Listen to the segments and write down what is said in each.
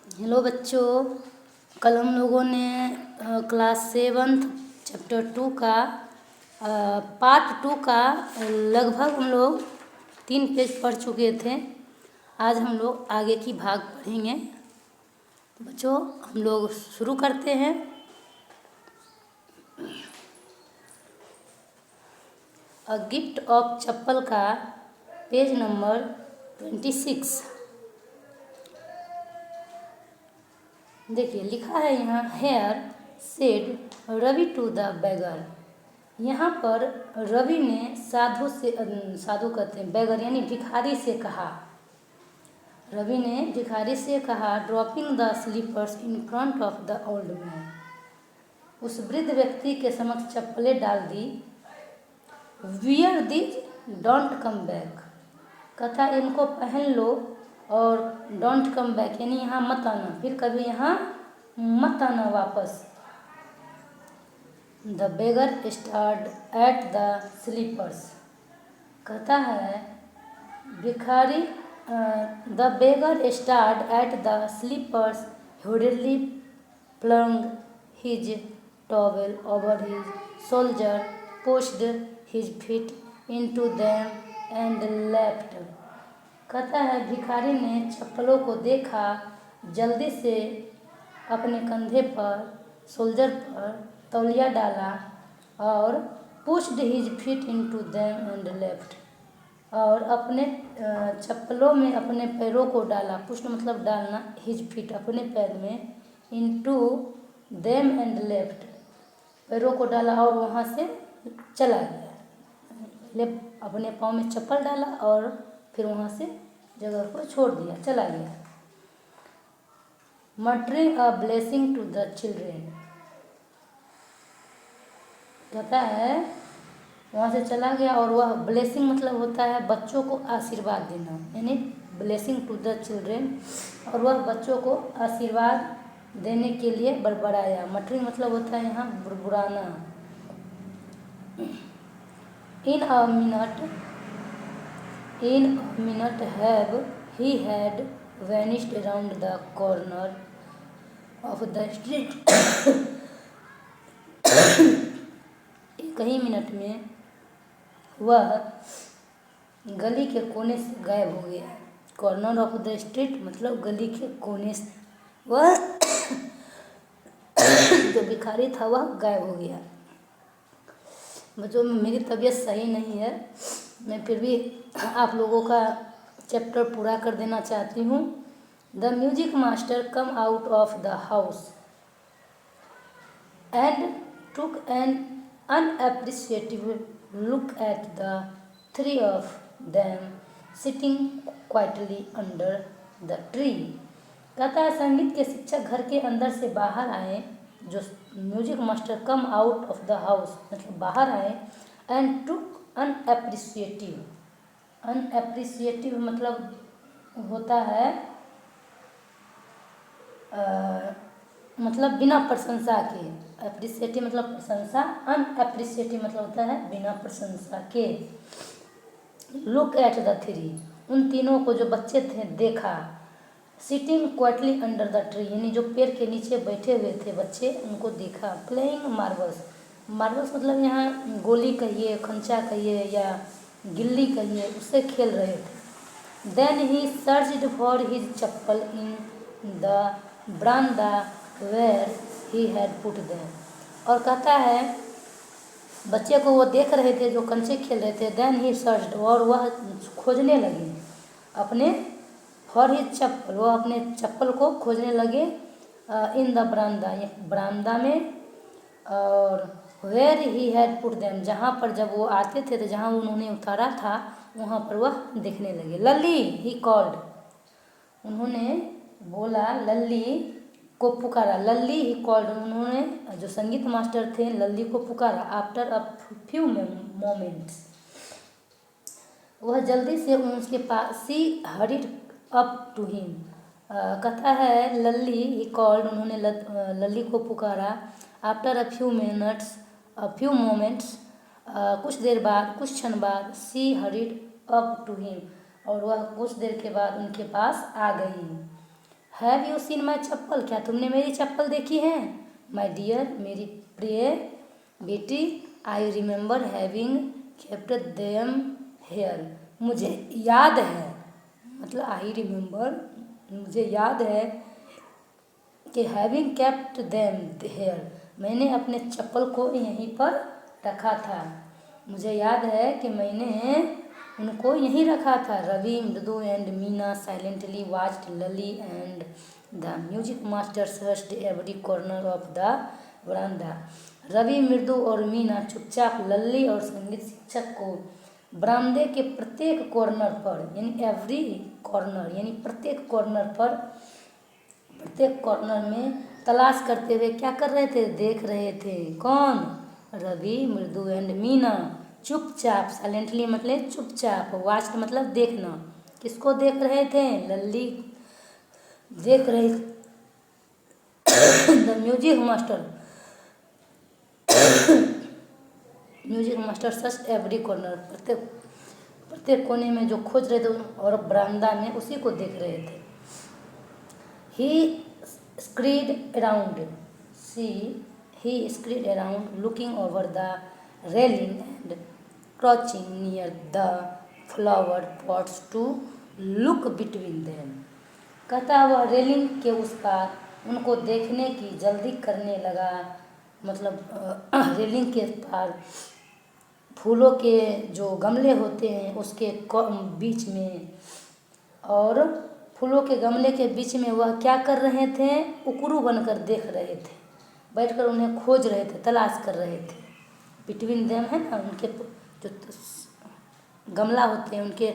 Hello बच्चों, कल हम लोगों ने क्लास 7 चैप्टर 2 का पार्ट 2 का लगभग हम लोग 3 पेज पढ़ चुके थे। आज हम लोग आगे की भाग पढ़ेंगे। तो बच्चों हम लोग शुरू करते हैं। अ गिफ्ट ऑफ चप्पल का पेज नंबर 26। देखिए लिखा है यहाँ, here said Ravi to the beggar. यहाँ पर रवि ने साधु से, साधु कहते हैं बेगर यानी भिखारी से कहा। रवि ने भिखारी से कहा, dropping the slippers in front of the old man. उस वृद्ध व्यक्ति के समक्ष चप्पलें डाल दी। Wear these, don't come back. कथा इनको पहन लो और डोंट कम बैक यानी यहाँ मत आना, फिर कभी यहाँ मत आना वापस। The beggar stared at the slippers. कहता है भिखारी, the beggar stared at the slippers, hurriedly flung his towel over his shoulder, pushed his feet into them and left। कहता है भिखारी ने चप्पलों को देखा, जल्दी से अपने कंधे पर शोल्डर पर तौलिया डाला और pushed his feet into them and left, और अपने चप्पलों में अपने पैरों को डाला। पुश्ड मतलब डालना, हिज फीट अपने पैर में, इनटू देम एंड लेफ्ट पैरों को डाला और वहाँ से चला गया। अपने पाँव में चप्पल डाला और फिर वहाँ से जगह को छोड़ दिया, चला गया। Muttering a blessing to the children. कहता है वहाँ से चला गया और वह ब्लेसिंग मतलब होता है बच्चों को आशीर्वाद देना, यानी ब्लेसिंग टू द चिल्ड्रेन, और वह बच्चों को आशीर्वाद देने के लिए बड़बड़ाया। मटरिंग मतलब होता है यहाँ बुड़बुड़ाना। In a minute have he had vanished around the corner of the street। एक ही मिनट में वह गली के कोने से गायब हो गया। कॉर्नर ऑफ द स्ट्रीट मतलब गली के कोने से वह जो भिखारी था वह गायब हो गया। बच्चों मेरी तबीयत सही नहीं है, मैं फिर भी आप लोगों का चैप्टर पूरा कर देना चाहती हूँ। The music master come out of the house and took an unappreciative look at the three of them sitting quietly under the tree. कहता है संगीत के शिक्षक घर के अंदर से बाहर आए। जो music master come out of the house मतलब बाहर आए, एंड टुक अनएप्रिशिएटिव। अनएप्रिशिएटिव मतलब होता है मतलब बिना प्रशंसा के। एप्रिशिएटिव मतलब प्रशंसा, अनएप्रिशिएटिव मतलब होता है बिना प्रशंसा के। लुक एट द थ्री, उन तीनों को जो बच्चे थे देखा। Sitting quietly under the tree यानी जो पेड़ के नीचे बैठे हुए थे बच्चे, उनको देखा। प्लेइंग मार्बल्स, मार्बल्स मतलब यहाँ गोली कहिए, कंचा कहिए या गिल्ली कहिए, उससे खेल रहे थे। Then he searched for his chappal in the baramda where he had put them. और कहता है बच्चे को वो देख रहे थे जो कंचे खेल रहे थे। देन ही सर्च्ड, और वह खोजने लगे अपने फॉर हिज चप्पल, वो अपने चप्पल को खोजने लगे। इन द बरामदा, ये बरामदा में, और where he had put them जहाँ पर जब वो आते थे तो जहाँ उन्होंने उतारा था वहाँ पर वह देखने लगे। लल्ली ही कॉल्ड, उन्होंने बोला, लल्ली को पुकारा। लल्ली ही कॉल्ड, उन्होंने जो संगीत मास्टर थे लल्ली को पुकारा। आफ्टर अ फ्यू मोमेंट्स, वह जल्दी से उसके पास, सी हरिड अप टू हिम। कहता है लल्ली ही कॉल्ड, उन्होंने लल्ली को पुकारा। आफ्टर अ फ्यू मोमेंट्स कुछ देर बाद, कुछ क्षण बाद, सी हरिड अप टू हिम, और वह कुछ देर के बाद उनके पास आ गई। हैव यू सीन माई चप्पल, क्या तुमने मेरी चप्पल देखी है। माई डियर, मेरी प्रिय बेटी, I remember having kept them here, मुझे याद है, मतलब आई रिमेंबर, मुझे याद है कि हैविंग केप्ट देम हेयर, मैंने अपने चप्पल को यहीं पर रखा था। मुझे याद है कि मैंने उनको यहीं रखा था। Ravi, Mridu and Meena silently watched Lalli and the music master searched every corner of the verandah. Ravi, Mridu और मीना चुपचाप लल्ली और संगीत शिक्षक को बरामदे के प्रत्येक कॉर्नर पर, यानी एवरी कॉर्नर, यानी प्रत्येक कॉर्नर में तलाश करते हुए क्या कर रहे थे, देख रहे थे। कौन, रवि, मृदु एंड मीना। चुपचाप, साइलेंटली मतलब चुपचाप, वास्ट मतलब देखना। किसको देख रहे थे, लल्ली देख रही। The music master search every corner, प्रत्येक कोने में जो खोज रहे थे और बरामदा में उसी को देख रहे थे। He scurried around. He scurried around, looking over the railing and crouching near the flower pots to look between them. कहता वह रेलिंग के उस पार उनको देखने की जल्दी करने लगा, मतलब रेलिंग के पार फूलों के जो गमले होते हैं उसके बीच में, और फूलों के गमले के बीच में वह क्या कर रहे थे, उकरू बनकर देख रहे थे, बैठकर उन्हें खोज रहे थे, तलाश कर रहे थे। बिटवीन देम है ना, उनके जो गमला होते हैं उनके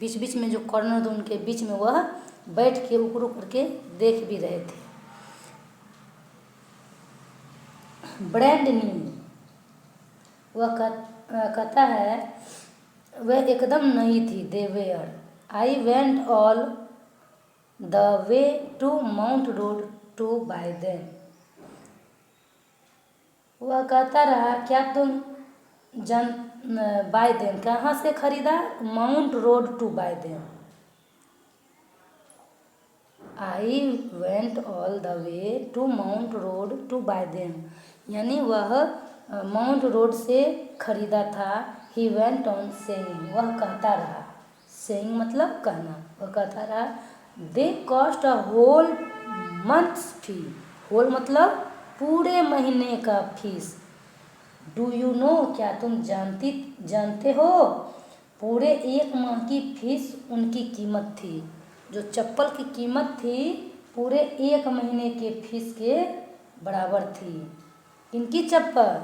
बीच बीच में जो कॉर्नर होते हैं उनके बीच में वह बैठ के उकरू करके देख भी रहे थे। ब्रांड न्यू, वह कहता है वह एकदम नई थी। They were, I went all the way to mount road to buy them. वह कहता रहा क्या तुम बाय देम, कहाँ से खरीदा, Mount road to buy them. I went all the way to mount road to buy them, यानी वह माउंट रोड से खरीदा था। ही वेंट ऑन सेइंग, वह कहता रहा, सेइंग मतलब कहना, वह कहता रहा। They cost a whole month's fee, whole मतलब पूरे महीने का फीस। डू यू नो, क्या तुम जानते हो, पूरे एक माह की फीस उनकी कीमत थी। जो चप्पल की कीमत थी पूरे एक महीने के फीस के बराबर थी। किनकी चप्पल,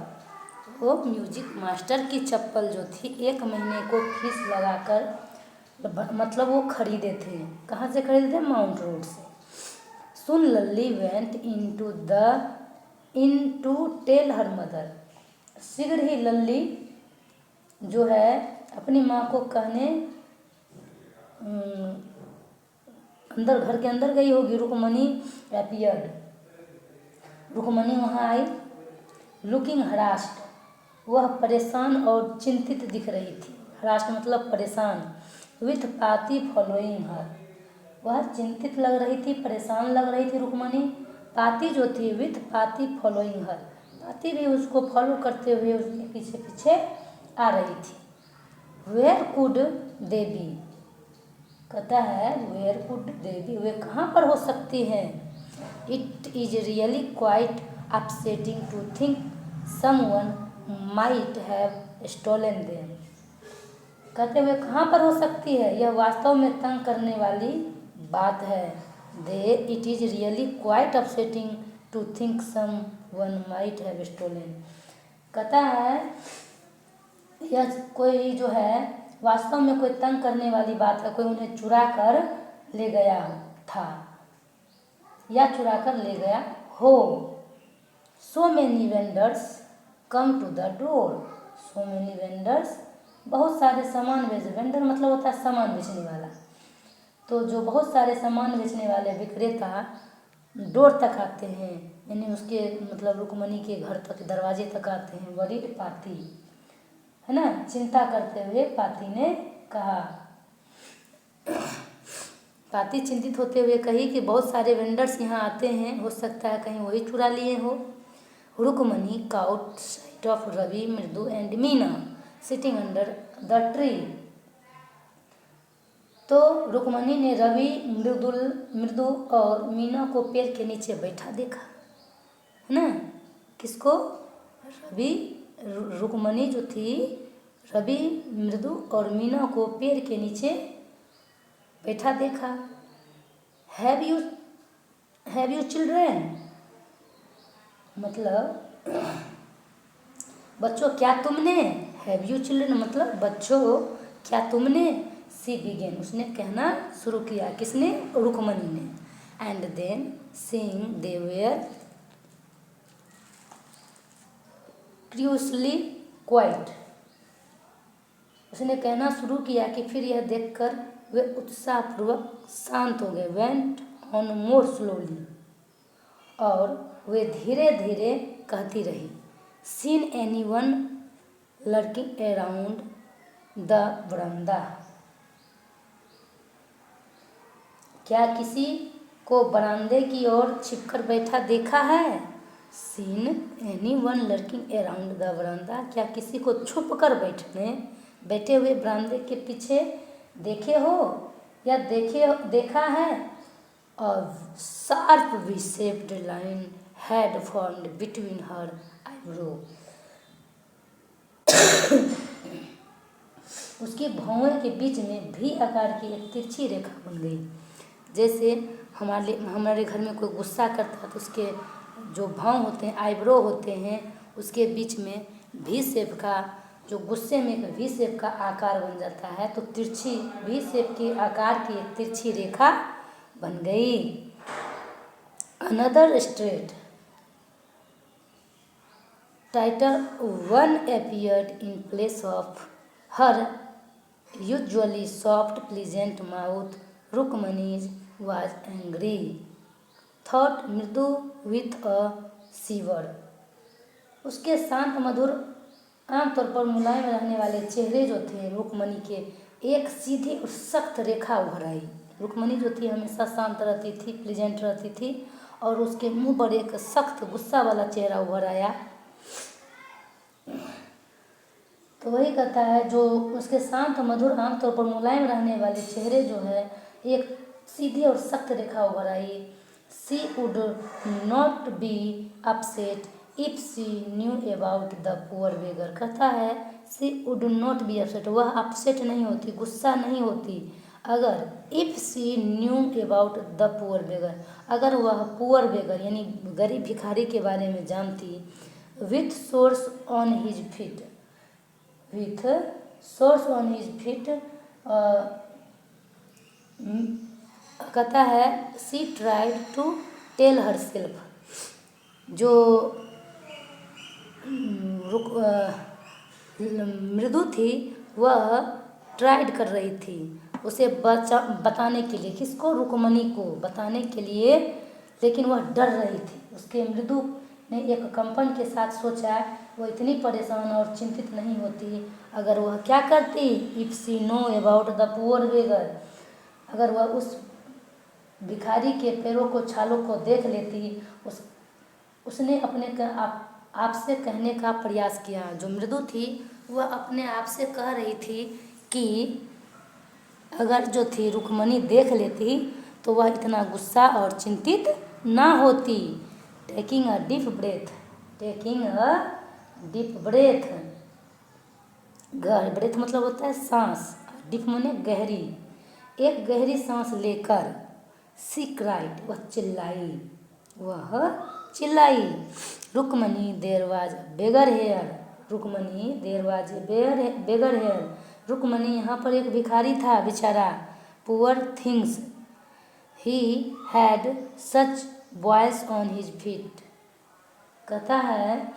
वो म्यूजिक मास्टर की चप्पल जो थी एक महीने को फीस लगाकर, मतलब वो खरीदे थे। कहाँ से खरीदे थे, माउंट रोड से। Soon Lalli went in to tell her mother, शीघ्र ही लल्ली जो है अपनी माँ को कहने अंदर, घर के अंदर गई होगी। रुकमणी एपियर्ड, रुकमणी वहाँ आई। लुकिंग हरास्ट, वह परेशान और चिंतित दिख रही थी। हरास्ट मतलब परेशान। विथ पाती फॉलोइंग हर, वह चिंतित लग रही थी, परेशान लग रही थी रुकमणी। पाती जो थी, विथ पाती फॉलोइंग हर, पाती भी उसको फॉलो करते हुए उसके पीछे पीछे आ रही थी। वेयर कुड दे बी, कहता है वेयर कुड दे बी, वे कहाँ पर हो सकती हैं। It is really quite upsetting to think someone might have stolen them, कहते हुए कहाँ पर हो सकती है, यह वास्तव में तंग करने वाली बात है। It is really quite upsetting to think someone might have stolen, कहता है यह कोई जो है वास्तव में कोई तंग करने वाली बात है, कोई उन्हें चुरा कर ले गया था या चुरा कर ले गया हो। So many vendors come to the door, so many vendors, बहुत सारे सामान वेंडर मतलब होता है सामान बेचने वाला। तो जो बहुत सारे सामान बेचने वाले विक्रेता डोर तक आते हैं, यानी उसके मतलब रुक्मणी के घर तक, दरवाजे तक आते हैं। वरीड पाती, है ना, चिंता करते हुए पाती ने कहा। ताती चिंतित होते हुए कही कि बहुत सारे वेंडर्स यहाँ आते हैं, हो सकता है कहीं वही चुरा लिए हो। Rukmani caught sight of Ravi, Mridu and Meena sitting under the tree. तो रुक्मणी ने रवि, मृदु और मीना को पेड़ के नीचे बैठा देखा, है ना। किसको? रवि, रुक्मणी जो थी, रवि, मृदु और मीना को पेड़ के नीचे बैठा देखा। हैव यू चिल्ड्रेन, मतलब बच्चों क्या तुमने, हैव यू चिल्ड्रेन मतलब बच्चों क्या तुमने। सी बिगेन, उसने कहना शुरू किया, किसने? रुक्मणी ने। And then seeing they were curiously quiet, उसने कहना शुरू किया कि फिर यह देखकर वे उत्साहपूर्वक शांत हो गए। वेंट ऑन मोर स्लोली, और वे धीरे धीरे कहती रही। Seen any one lurking around the बरामदा, क्या किसी को बरामदे की ओर छिपकर बैठा देखा है? Seen any one lurking around the बरामदा, क्या किसी को छुप कर बैठे हुए बरामदे के पीछे देखे हो या देखा है? A sharp V-shaped line had formed between her eyebrow, उसकी भौहें के बीच में भी आकार की एक तिरछी रेखा बन गई। जैसे हमारे घर में कोई गुस्सा करता है तो उसके जो भौं होते हैं, आईब्रो होते हैं, उसके बीच में भी शेप का, जो गुस्से में एक वी शेप का आकार बन जाता है, तो तिरछी वी शेप के आकार की एक तिरछी रेखा बन गई। Another straight tighter one appeared in place of her usually soft pleasant mouth. Rukmani was angry, thought मृदु with a shiver. उसके शांत मधुर, आमतौर पर मुलायम रहने वाले चेहरे जो थे रुक्मणी के, एक सीधी और सख्त रेखा उभर आई। रुक्मणी जो थी हमेशा शांत रहती थी, प्लीजेंट रहती थी, और उसके मुंह पर एक सख्त गुस्सा वाला चेहरा उभर आया। तो वही कहता है, जो उसके शांत मधुर, आमतौर पर मुलायम रहने वाले चेहरे जो है, एक सीधी और सख्त रेखा उभर आई। She would not be upset if she knew about the poor beggar, कहता है she would not be upset, वह अपसेट नहीं होती, गुस्सा नहीं होती, अगर if she knew about the poor beggar, अगर वह पुअर बेगर यानी गरीब भिखारी के बारे में जानती। With sores on his feet, with sores on his feet, कहता है she tried to tell herself, जो मृदु थी वह ट्राइड कर रही थी उसे बताने के लिए, किसको? रुक्मणी को बताने के लिए, लेकिन वह डर रही थी। उसके मृदु ने एक कंपन के साथ सोचा, वह इतनी परेशान और चिंतित नहीं होती अगर वह क्या करती। If she know about the poor beggar, अगर वह उस भिखारी के पैरों को, छालों को देख लेती। उसने अपने आपसे कहने का प्रयास किया। जो मृदु थी वह अपने आप से कह रही थी कि अगर जो थी रुक्मणी देख लेती तो वह इतना गुस्सा और चिंतित ना होती। Taking a deep breath, taking a deep breath, breath मतलब होता है सांस, डीप माने गहरी, एक गहरी सांस लेकर शी क्राइड, वह चिल्लाई। Rukmani there was beggar here, Rukmani there was beggar here, Rukmani यहाँ पर एक भिखारी था बेचारा। Poor things he had such boys on his feet, कहता है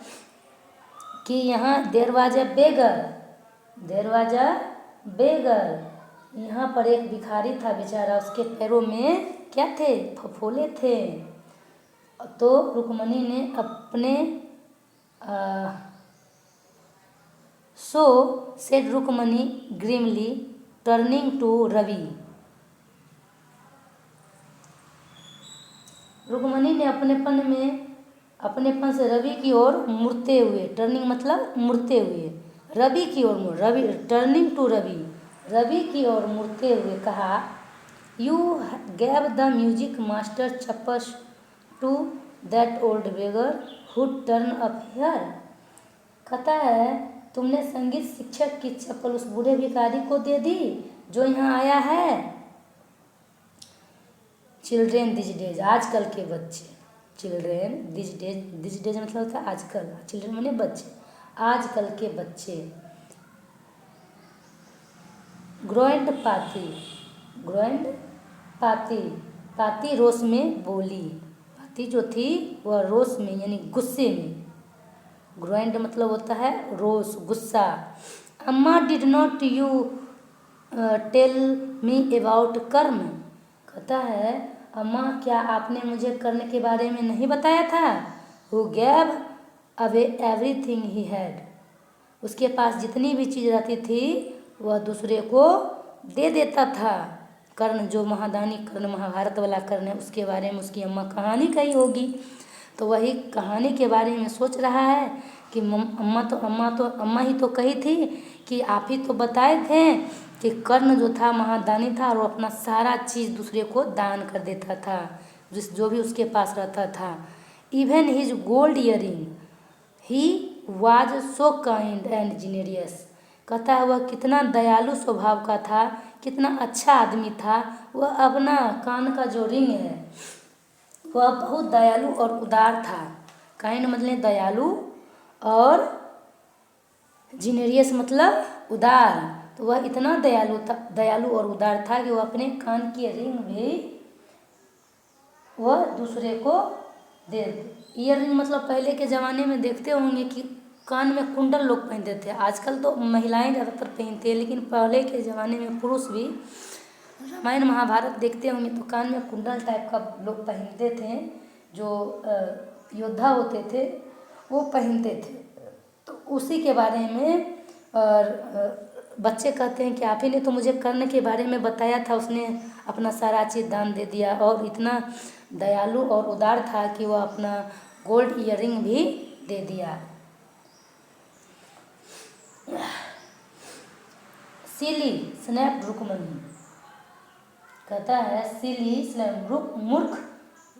कि यहाँ देयर वाज अ बेगर, यहाँ पर एक भिखारी था बेचारा, उसके पैरों में क्या थे? फफोले थे। तो रुक्मणी ने अपने so said Rukmani grimly turning to Ravi, Rukmani ने अपनेपन से रवि की ओर मुड़ते हुए, टर्निंग मतलब मुड़ते हुए, रवि की ओर रवि, टर्निंग टू रवि की ओर मुड़ते हुए कहा, you gave the music master chappals to that old beggar who'd turn up here. कहता है, तुमने संगीत शिक्षक की चप्पल उस बूढ़े भिखारी को दे दी जो यहाँ आया है। चिल्ड्रेन दिस डेज, आजकल के बच्चे। चिल्ड्रेन दिस डेज मतलब होता है आजकल, चिल्ड्रेन माने बच्चे, आजकल के बच्चे। ग्रोएंड पाती रोष में बोली। पाती जो थी वह रोष में यानी गुस्से में, ग्रोएंड मतलब होता है रोष, गुस्सा। Amma did not you tell me about karma. कहता है, अम्मा क्या आपने मुझे कर्ण के बारे में नहीं बताया था। Who gave away everything he had. उसके पास जितनी भी चीज़ रहती थी वह दूसरे को दे देता था। कर्ण जो महादानी कर्ण, महाभारत वाला कर्ण है, उसके बारे में उसकी अम्मा कहानी कही होगी। तो वही कहानी के बारे में सोच रहा है कि अम्मा ही तो कही थी कि आप ही तो बताए थे कि कर्ण जो था महादानी था और वो अपना सारा चीज़ दूसरे को दान कर देता था, जो भी उसके पास रहता था। Even his gold earring he was so kind and genius. कहता है वह कितना दयालु स्वभाव का था, कितना अच्छा आदमी था। वह अपना कान का जो रिंग है वह बहुत दयालु और उदार था। काइंड मतलब दयालु और जीनियस मतलब उदार। तो वह इतना दयालु और उदार था कि वह अपने कान की रिंग भी वह दूसरे को दे। ईयर रिंग मतलब पहले के ज़माने में देखते होंगे कि कान में कुंडल लोग पहनते थे। आजकल तो महिलाएं ज़्यादातर पहनती है, लेकिन पहले के ज़माने में पुरुष भी, रामायण महाभारत देखते होंगे तो कान में कुंडल टाइप का लोग पहनते थे। जो योद्धा होते थे वो पहनते थे। तो उसी के बारे में और बच्चे कहते हैं कि आप ही ने तो मुझे कर्ण के बारे में बताया था, उसने अपना सारा चीज़ दान दे दिया और इतना दयालु और उदार था कि वह अपना गोल्ड इयररिंग भी दे दिया। Silly snap Rukmani. कहता है सिली स्नैप मूर्ख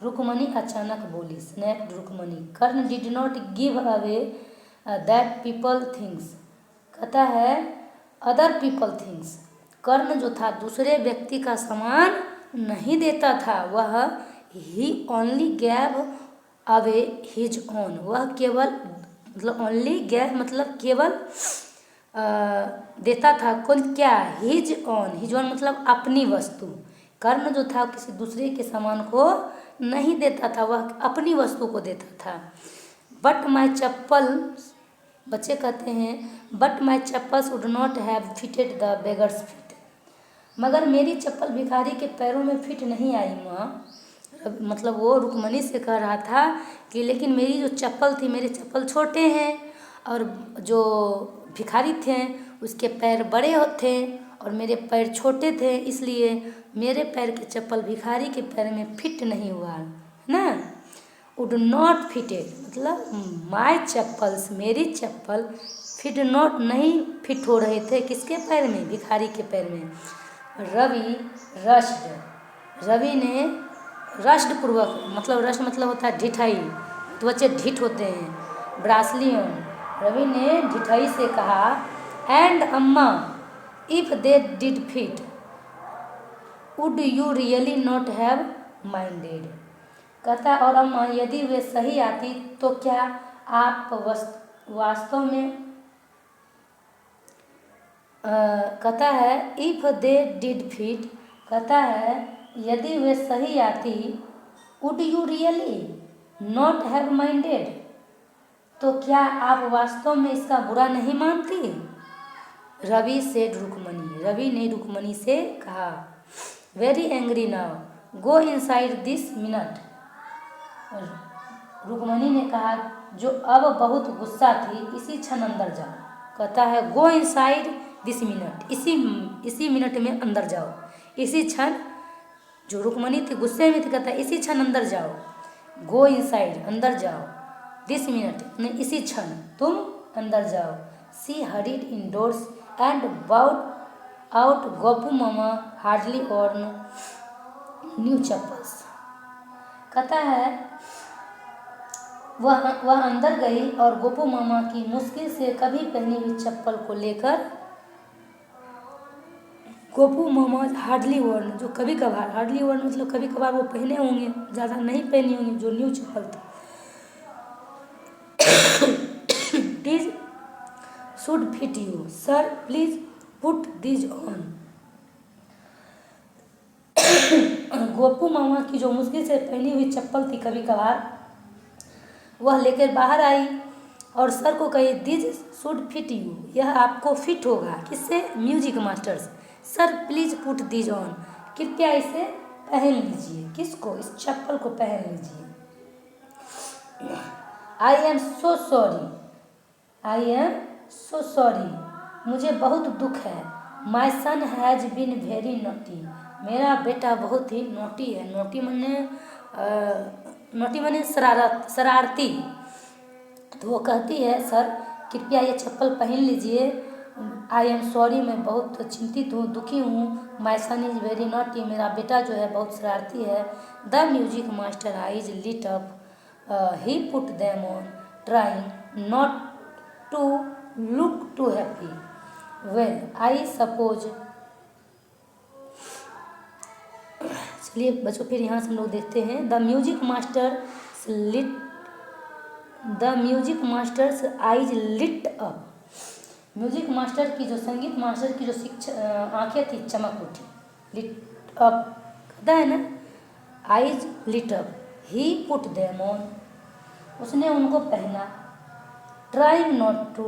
रुक्मणी अचानक बोली। Snap Rukmani, Karna did not give away that people things. कहता है अदर पीपल थिंग्स, कर्ण जो था दूसरे व्यक्ति का सामान नहीं देता था। वह he only gave away his own. वह केवल मतलब ओनली गैव मतलब केवल देता था। कौन क्या? हिज ओन मतलब अपनी वस्तु। कर्ण जो था किसी दूसरे के सामान को नहीं देता था, वह अपनी वस्तु को देता था। बट माई चप्पल, बच्चे कहते हैं but my chappals would not have fitted the beggars feet. मगर मेरी चप्पल भिखारी के पैरों में फिट नहीं आई माँ। मतलब वो रुक्मणी से कह रहा था कि लेकिन मेरी जो चप्पल थी, मेरे चप्पल छोटे हैं और जो भिखारी थे उसके पैर बड़े थे और मेरे पैर छोटे थे, इसलिए मेरे पैर के चप्पल भिखारी के पैर में फिट नहीं हुआ ना। वुड नॉट फिटेड मतलब माय चप्पल्स, मेरी चप्पल फिट नॉट नहीं फिट हो रहे थे किसके पैर में? भिखारी के पैर में। रवि रश्ड, रवि ने रश्ड पूर्वक मतलब रश्ड मतलब होता है ढिठाई, तो बच्चे ढिठ होते हैं। ब्रासलियन, रवि ने ढिठाई से कहा एंड अम्मा if they did fit would you really not have minded. कहता और अम्मा यदि वे सही आती तो क्या आप वास्तव में कहता है इफ दे डिड फिट, कहता है यदि वे सही आती would you really not have minded, तो क्या आप वास्तव में इसका बुरा नहीं मानती। रवि सेड रुक्मणी, रवि ने रुक्मणी से कहा very angry now go inside this minute. Rukmani ने कहा जो अब बहुत गुस्सा थी, इसी क्षण अंदर जाओ। कहता है गो इनसाइड दिस मिनट, इसी मिनट में अंदर जाओ। इसी क्षण जो रुक्मणी थी गुस्से में थी, कहता है इसी क्षण अंदर जाओ। गो इनसाइड, अंदर जाओ। दिस मिनट, इसी क्षण तुम अंदर जाओ। She hurried indoors and brought out. Gopu mama hardly worn new chappals. कहता है वह अंदर गई और गोपू मामा की मुश्किल से कभी पहनी हुई चप्पल को लेकर, गोपू मामा हार्डली वर्न, जो कभी कभार, हार्डली वर्न मतलब कभी कभार वो पहने होंगे, ज़्यादा नहीं पहनी होंगी, जो न्यू चप्पल था। This should fit you sir, please put this on. Gopu मामा की जो मुश्किल से पहनी हुई चप्पल थी कभी कभार, वह लेकर बाहर आई और सर को कही, दिस शुड फिट यू, यह आपको फिट होगा। किससे? म्यूजिक मास्टर से। Sir please put this on, कृपया इसे पहन लीजिए। किसको? इस चप्पल को पहन लीजिए। I am so sorry, I am so sorry, मुझे बहुत दुख है। माई सन हैज बीन वेरी नोटी, मेरा बेटा बहुत ही नोटी है। नोटी मने शरारती। तो वो कहती है, सर कृपया ये चप्पल पहन लीजिए। आई एम सॉरी, मैं बहुत चिंतित हूँ, दुखी हूँ। My son is very naughty, मेरा बेटा जो है बहुत शरारती है। The music master eyes lit up, he put them on, trying not to look too happy. Well I suppose, चलिए बच्चों फिर यहाँ से हम लोग देखते हैं। The music master's eyes lit up. Music master की जो, संगीत मास्टर की जो आंखें थी चमक उठी। लिट अप कहता है ना, eyes lit up. He put them on, उसने उनको पहना। Trying not to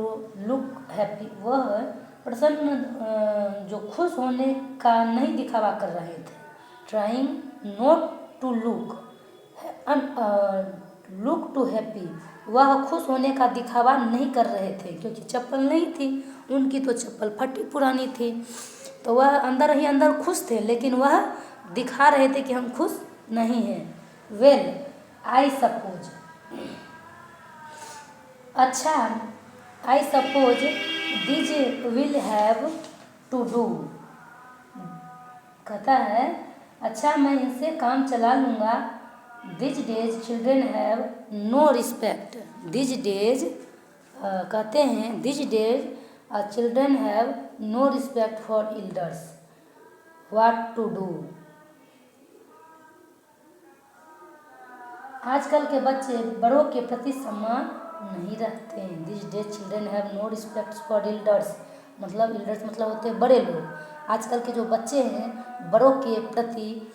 look happy, वह प्रसन्न, जो खुश होने का नहीं दिखावा कर रहे थे। Trying not to look too happy, वह खुश होने का दिखावा नहीं कर रहे थे, क्योंकि चप्पल नहीं थी उनकी, तो चप्पल फटी पुरानी थी। तो वह अंदर ही अंदर खुश थे, लेकिन वह दिखा रहे थे कि हम खुश नहीं हैं। वेल आई सपोज, अच्छा, I suppose this will have to do. कहता है, अच्छा मैं इनसे काम चला लूँगा। This days children have no respect. This days कहते हैं, this days children have no respect for elders, what to do. आजकल के बच्चे बड़ों के प्रति सम्मान नहीं रखते हैं। This days children have no respect for elders, मतलब एल्डर्स मतलब होते हैं बड़े लोग। आजकल के जो बच्चे हैं बड़ों के प्रति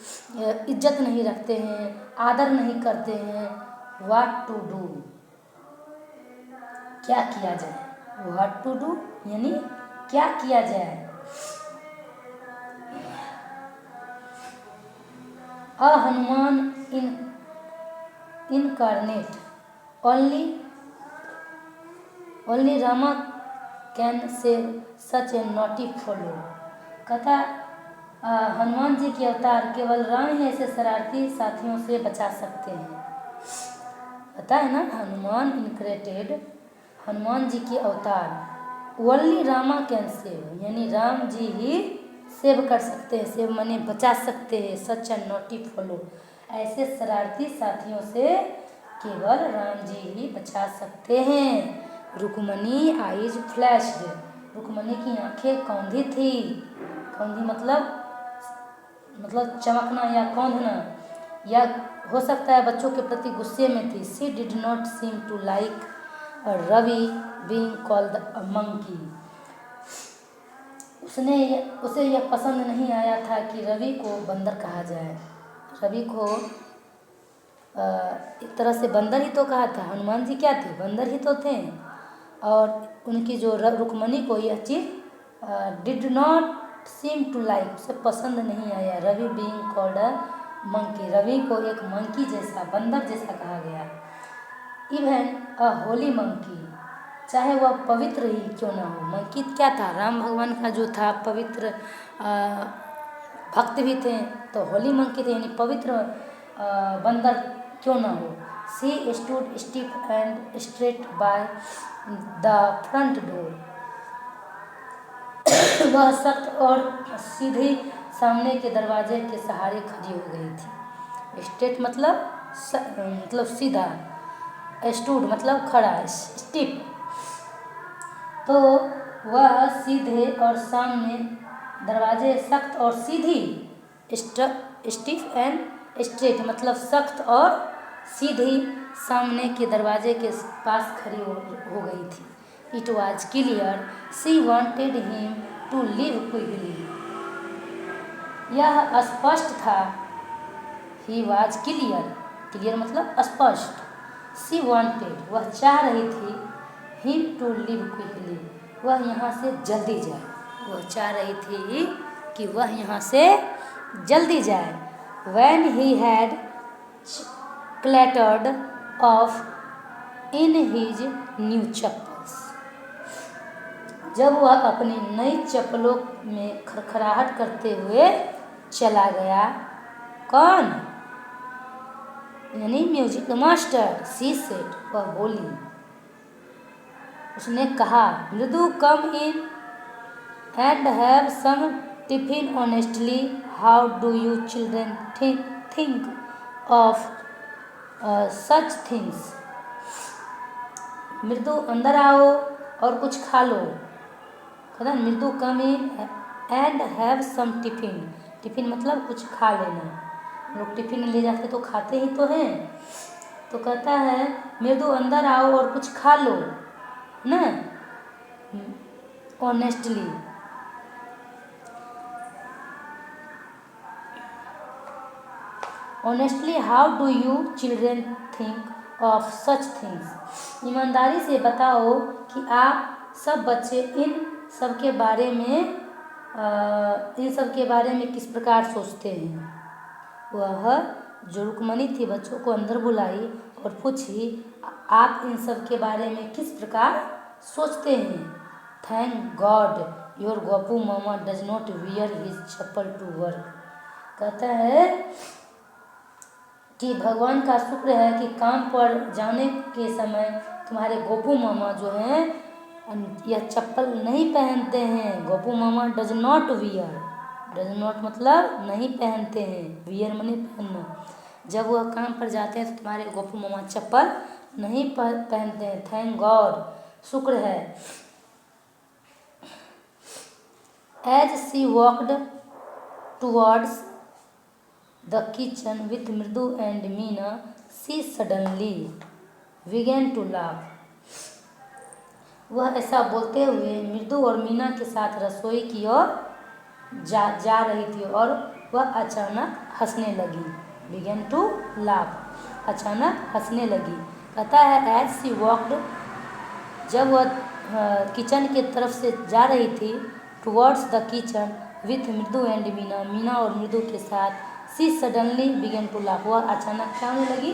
इज्जत नहीं रखते हैं, आदर नहीं करते हैं। व्हाट टू डू, क्या किया जाए। व्हाट टू डू यानी क्या किया जाए। A Hanuman incarnate, only Rama can save such a naughty fellow. कहता हनुमान जी के अवतार केवल राम ही ऐसे शरारती साथियों से बचा सकते हैं। पता है ना, हनुमान इनक्रेटेड, हनुमान जी के अवतार, ओनली रामा कैन सेव यानी राम जी ही सेव कर सकते हैं। सेव माने बचा सकते हैं। सच एंड नॉटी फॉलो, ऐसे शरारती साथियों से केवल राम जी ही बचा सकते हैं। रुक्मणी आईज फ्लैश्ड, रुक्मणी की आंखें कौंधी थी। कौंधी मतलब चमकना या कौंधना, या हो सकता है बच्चों के प्रति गुस्से में थी। She did not seem to like Ravi being called a monkey, उसे यह पसंद नहीं आया था कि रवि को बंदर कहा जाए। रवि को एक तरह से बंदर ही तो कहा था। हनुमान जी क्या थे? बंदर ही तो थे। और उनकी जो रुक्मणी को यह चीज़ did not seem to like, उसे पसंद नहीं आया। Ravi being called a monkey, Ravi को एक मंकी जैसा, बंदर जैसा कहा गया। इवन अ होली मंकी, चाहे वह पवित्र ही क्यों ना हो। मंकी क्या था? राम भगवान का जो था पवित्र भक्त भी थे, तो होली मंकी थे यानी पवित्र बंदर क्यों ना हो। She stood stiff and straight by the front door. वह सख्त और सीधी सामने के दरवाजे के सहारे खड़ी हो गई थी। स्ट्रेट मतलब सीधा, स्टूड मतलब खड़ा, स्टिफ तो वह सीधे और सामने दरवाजे सख्त और सीधी, स्टिफ एंड स्ट्रेट मतलब सख्त और सीधी सामने के दरवाजे के पास खड़ी हो गई थी। It was clear she wanted him to leave quickly. यह स्पष्ट था। ही वॉज क्लियर मतलब स्पष्ट। शी वॉन्टेड वह चाह रही थी, हिम टू लीव क्विकली वह यहाँ से जल्दी जाए। वह चाह रही थी कि वह यहाँ से जल्दी जाए। When he had clattered off in his new chappals, जब वह अपनी नई चप्पलों में खड़खड़ाहट करते हुए चला गया। कौन? यानी म्यूजिक मास्टर। शी सेड वह बोली, उसने कहा, Mridu come in and have some tiffin honestly. How do you children think of such things. Mridu अंदर आओ और कुछ खा लो। कहना Mridu come in and have some tiffin. Tiffin मतलब कुछ खा लेना। लोग टिफिन ले जाते तो खाते ही तो हैं। तो कहता है मृदु अंदर आओ और कुछ खा लो ना, honestly. Honestly how do you children think of such things. ईमानदारी से बताओ कि आप सब बच्चे इन सब के बारे में किस प्रकार सोचते हैं। वह जो रुक्मणी थी बच्चों को अंदर बुलाई और पूछी, आप इन सब के बारे में किस प्रकार सोचते हैं। Thank God your Gopu mama does not wear his chappal to work. कहता है कि भगवान का शुक्र है कि काम पर जाने के समय तुम्हारे गोपू मामा जो हैं यह चप्पल नहीं पहनते हैं। गोपू मामा does not wear, does not मतलब नहीं पहनते हैं, वियर माने पहनना। जब वह काम पर जाते हैं तो तुम्हारे गोपू मामा चप्पल नहीं पहनते हैं। थैंक गॉड शुक्र है। As she walked towards the kitchen with Mridu and Meena, she suddenly began to laugh. वह ऐसा बोलते हुए मृदु और मीना के साथ रसोई की ओर जा रही थी और वह अचानक हंसने लगी। began to laugh, अचानक हंसने लगी। कहता है as she walked, जब वह किचन की तरफ से जा रही थी, towards the kitchen with मृदु and मीना, मीना और मृदु के साथ, she suddenly began to laugh, वह अचानक क्या होने लगी,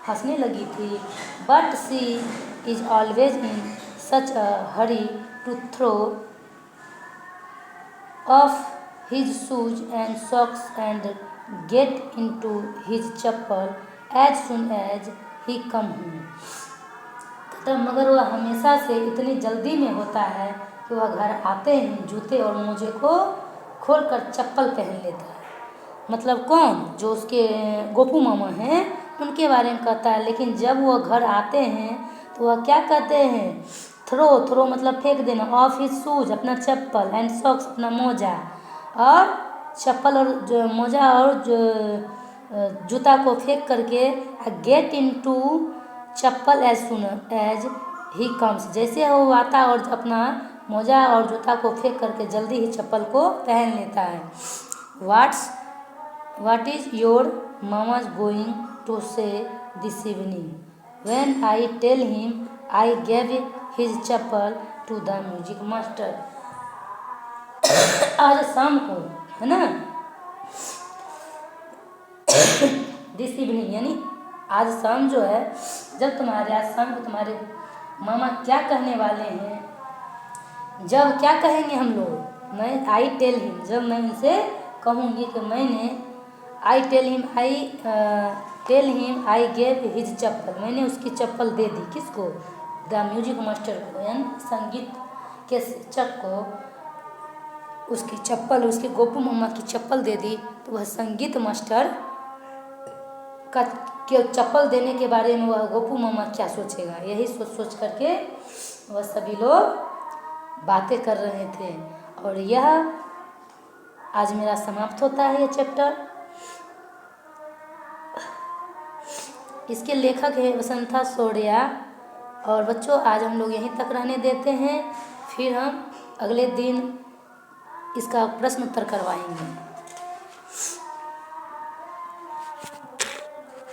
हंसने लगी थी। but she is always in such a hurry to throw off his shoes and socks and get into his chappal as soon as he come home। तब मगर वह हमेशा से इतनी जल्दी में होता है कि वह घर आते हैं जूते और मोजे को खोलकर चप्पल पहन लेता है। मतलब कौन? जो उसके गोपू मामा हैं उनके बारे में कहता है। लेकिन जब वो घर आते हैं तो वह क्या कहते हैं, थ्रो मतलब फेंक देना, ऑफ हिज शूज अपना चप्पल, एंड सॉक्स अपना मोजा, और चप्पल और जो मोजा और जो जूता को फेंक करके get in to chappal as soon as he comes, जैसे वो आता और अपना मोजा और जूता को फेंक करके जल्दी ही चप्पल को पहन लेता है। What is your mama's going to say this evening when I tell him I gave his chapel to the music master। आज शाम को है ना, दिस इवनिंग यानी आज शाम जो है, जब आज शाम को तुम्हारे मामा क्या कहने वाले हैं, जब क्या कहेंगे हम लोग, मैं आई टेल हिम, जब मैं उनसे कहूँगी कि मैंने tell him I gave his chappal, मैंने उसकी चप्पल दे दी। किसको? द म्यूजिक मास्टर को, यानी संगीत के शिक्षक को उसकी चप्पल, उसके गोपू मम्मा की चप्पल दे दी। तो वह संगीत मास्टर का के चप्पल देने के बारे में वह गोपू मम्मा क्या सोचेगा, यही सोच सोच करके वह सभी लोग बातें कर रहे थे। और यह आज मेरा समाप्त होता है ये चैप्टर। इसके लेखक है वसंता सौर्या। और बच्चों आज हम लोग यहीं तक रहने देते हैं, फिर हम अगले दिन इसका प्रश्न उत्तर करवाएंगे।